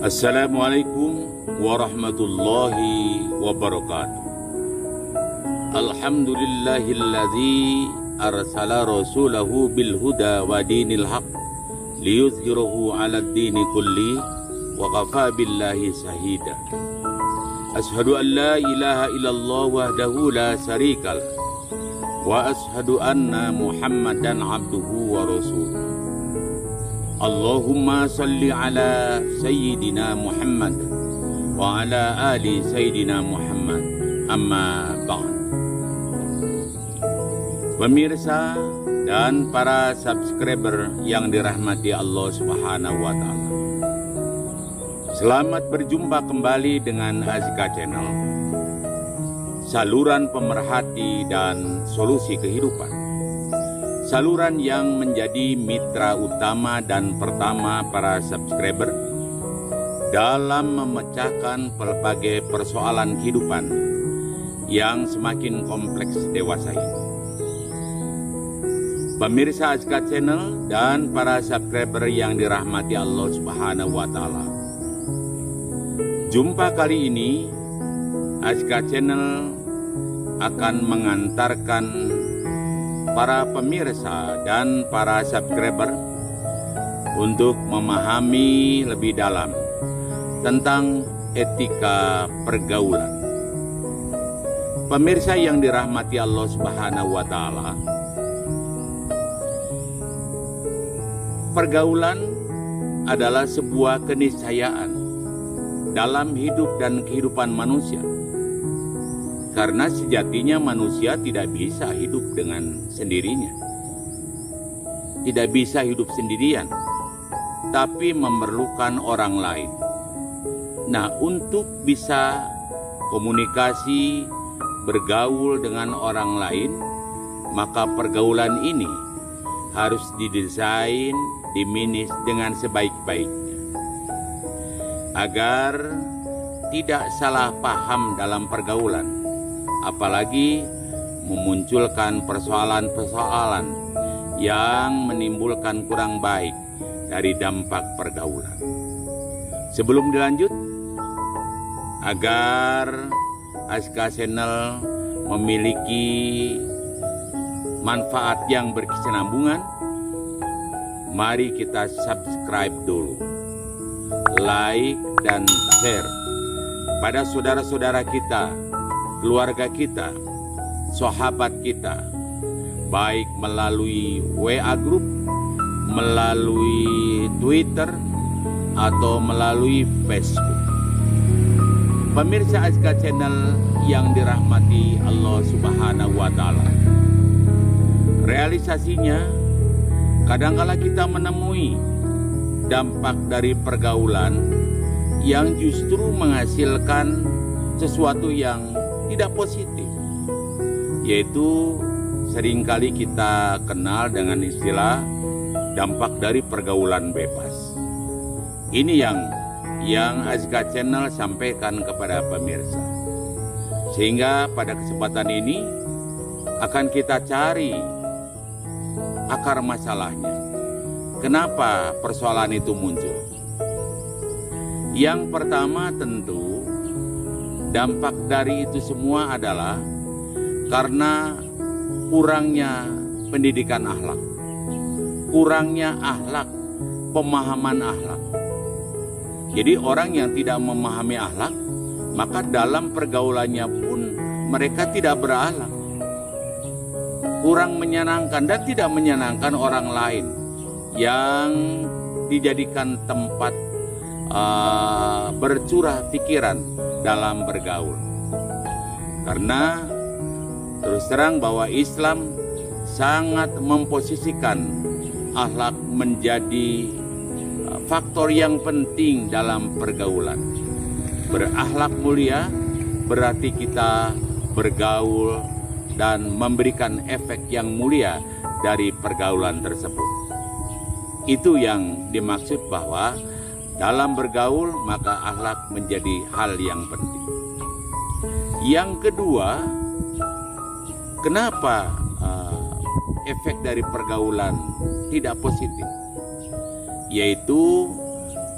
Assalamualaikum warahmatullahi wabarakatuh. Alhamdulillahilladzi arsala rasulahu bil huda wa dinil haq liyuzhirahu 'alad dini kulli wa kafa billahi shahida. Ashhadu an la ilaha illallah wahdahu la syarikalah wa ashhadu anna Muhammadan abduhu wa rasuluh. Allahumma salli ala Sayyidina Muhammad wa ala ali Sayyidina Muhammad, amma ba'd. Pemirsa dan para subscriber yang dirahmati Allah Subhanahu wa Ta'ala, selamat berjumpa kembali dengan Azka Channel, saluran pemerhati dan solusi kehidupan. Saluran yang menjadi mitra utama dan pertama para subscriber dalam memecahkan berbagai persoalan kehidupan yang semakin kompleks dewasa ini. Pemirsa Azka Channel dan para subscriber yang dirahmati Allah Subhanahu wa Ta'ala, jumpa kali ini Azka Channel akan mengantarkan para pemirsa dan para subscriber untuk memahami lebih dalam tentang etika pergaulan. Pemirsa yang dirahmati Allah Subhanahu wa Ta'ala, pergaulan adalah sebuah keniscayaan dalam hidup dan kehidupan manusia. Karena sejatinya manusia tidak bisa hidup dengan sendirinya. Tidak bisa hidup sendirian, tapi memerlukan orang lain. Nah, untuk bisa komunikasi, bergaul dengan orang lain, maka pergaulan ini harus didesain, dimanage dengan sebaik-baiknya, agar tidak salah paham dalam pergaulan, apalagi memunculkan persoalan-persoalan yang menimbulkan kurang baik dari dampak pergaulan. Sebelum dilanjut, agar Azka Channel memiliki manfaat yang berkesinambungan, mari kita subscribe dulu, like dan share pada saudara-saudara kita, keluarga kita, sahabat kita, baik melalui WA Group, melalui Twitter, atau melalui Facebook. Pemirsa Azka Channel yang dirahmati Allah Subhanahu wa Ta'ala, realisasinya kadangkala kita menemui dampak dari pergaulan yang justru menghasilkan sesuatu yang tidak positif, yaitu seringkali kita kenal dengan istilah dampak dari pergaulan bebas. Ini yang Azka Channel sampaikan kepada pemirsa, sehingga pada kesempatan ini akan kita cari akar masalahnya. Kenapa persoalan itu muncul? Yang pertama, tentu dampak dari itu semua adalah karena kurangnya pendidikan akhlak, kurangnya akhlak, pemahaman akhlak. Jadi orang yang tidak memahami akhlak, maka dalam pergaulannya pun mereka tidak berakhlak, kurang menyenangkan dan tidak menyenangkan orang lain yang dijadikan tempat bercurah pikiran dalam bergaul. Karena terus terang bahwa Islam sangat memposisikan akhlak menjadi faktor yang penting dalam pergaulan. Berakhlak mulia berarti kita bergaul dan memberikan efek yang mulia dari pergaulan tersebut. Itu yang dimaksud bahwa dalam bergaul maka akhlak menjadi hal yang penting. Yang kedua, kenapa efek dari pergaulan tidak positif? Yaitu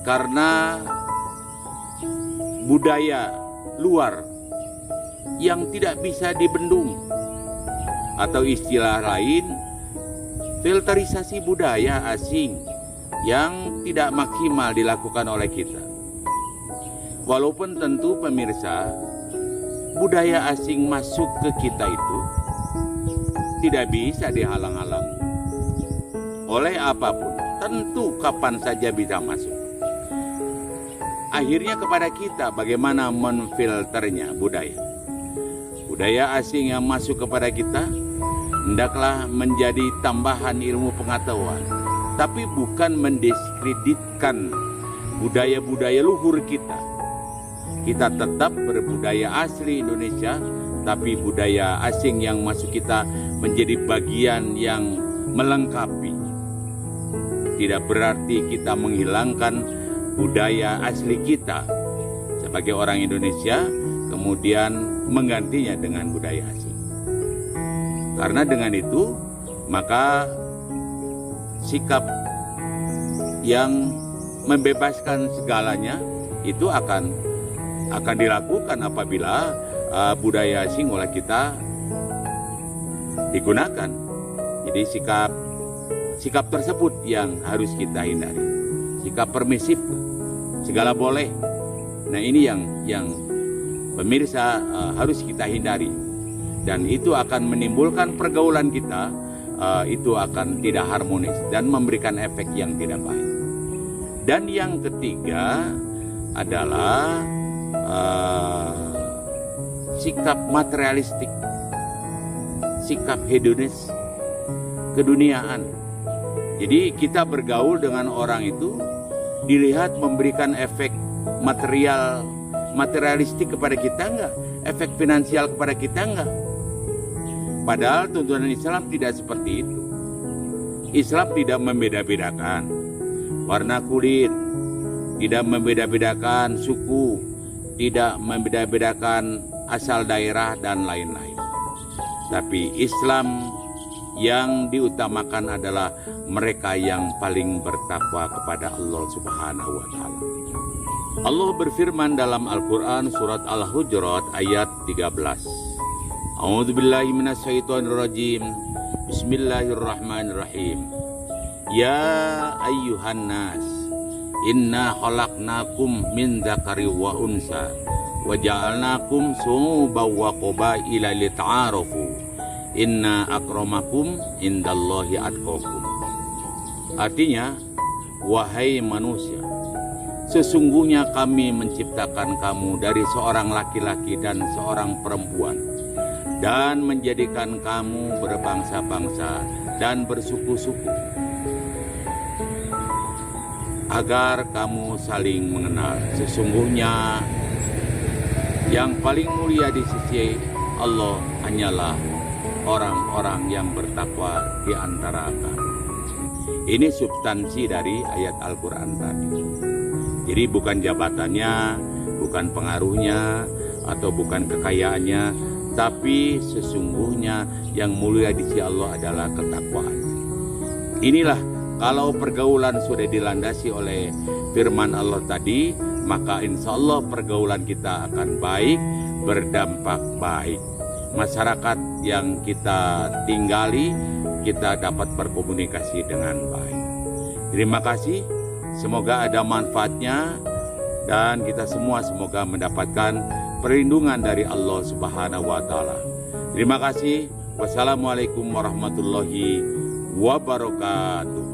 karena budaya luar yang tidak bisa dibendung, atau istilah lain filterisasi budaya asing yang tidak maksimal dilakukan oleh kita. Walaupun tentu pemirsa, budaya asing masuk ke kita itu tidak bisa dihalang-halangi oleh apapun, tentu kapan saja bisa masuk. Akhirnya kepada kita bagaimana menfilternya budaya. Budaya asing yang masuk kepada kita hendaklah menjadi tambahan ilmu pengetahuan, tapi bukan mendiskreditkan budaya-budaya luhur kita. Kita tetap berbudaya asli Indonesia, tapi budaya asing yang masuk kita menjadi bagian yang melengkapi. Tidak berarti kita menghilangkan budaya asli kita sebagai orang Indonesia, kemudian menggantinya dengan budaya asing. Karena dengan itu, maka sikap yang membebaskan segalanya itu akan dilakukan apabila budaya asing oleh kita digunakan. Jadi sikap tersebut yang harus kita hindari. Sikap permisif, segala boleh. Nah, ini yang pemirsa harus kita hindari. Dan itu akan menimbulkan pergaulan kita, itu akan tidak harmonis dan memberikan efek yang tidak baik. Dan yang ketiga adalah sikap materialistik, sikap hedonis, keduniaan. Jadi kita bergaul dengan orang itu dilihat memberikan efek materialistik kepada kita enggak, efek finansial kepada kita enggak. Padahal tuntunan Islam tidak seperti itu. Islam tidak membeda-bedakan warna kulit, tidak membeda-bedakan suku, tidak membeda-bedakan asal daerah dan lain-lain. Tapi Islam yang diutamakan adalah mereka yang paling bertakwa kepada Allah Subhanahu wa taala. Allah berfirman dalam Al-Qur'an surat Al-Hujurat ayat 13. A'udzubillahi minasyaitonirrajim. Bismillahirrahmanirrahim. Ya ayyuhan nas, inna khalaqnakum min dzakari wa unsa wa ja'alnakum syu'uban wa qabaila lita'arafu. Inna akramakum indallahi atqakum. Artinya, wahai manusia, sesungguhnya kami menciptakan kamu dari seorang laki-laki dan seorang perempuan, dan menjadikan kamu berbangsa-bangsa dan bersuku-suku, agar kamu saling mengenal. Sesungguhnya yang paling mulia di sisi Allah hanyalah orang-orang yang bertakwa di antara kamu. Ini substansi dari ayat Al-Quran tadi. Jadi bukan jabatannya, bukan pengaruhnya, atau bukan kekayaannya, tapi sesungguhnya yang mulia di sisi Allah adalah ketakwaan. Inilah, kalau pergaulan sudah dilandasi oleh firman Allah tadi, maka insya Allah pergaulan kita akan baik, berdampak baik. Masyarakat yang kita tinggali, kita dapat berkomunikasi dengan baik. Terima kasih, semoga ada manfaatnya, dan kita semua semoga mendapatkan perlindungan dari Allah Subhanahu wa taala. Terima kasih. Wassalamualaikum warahmatullahi wabarakatuh.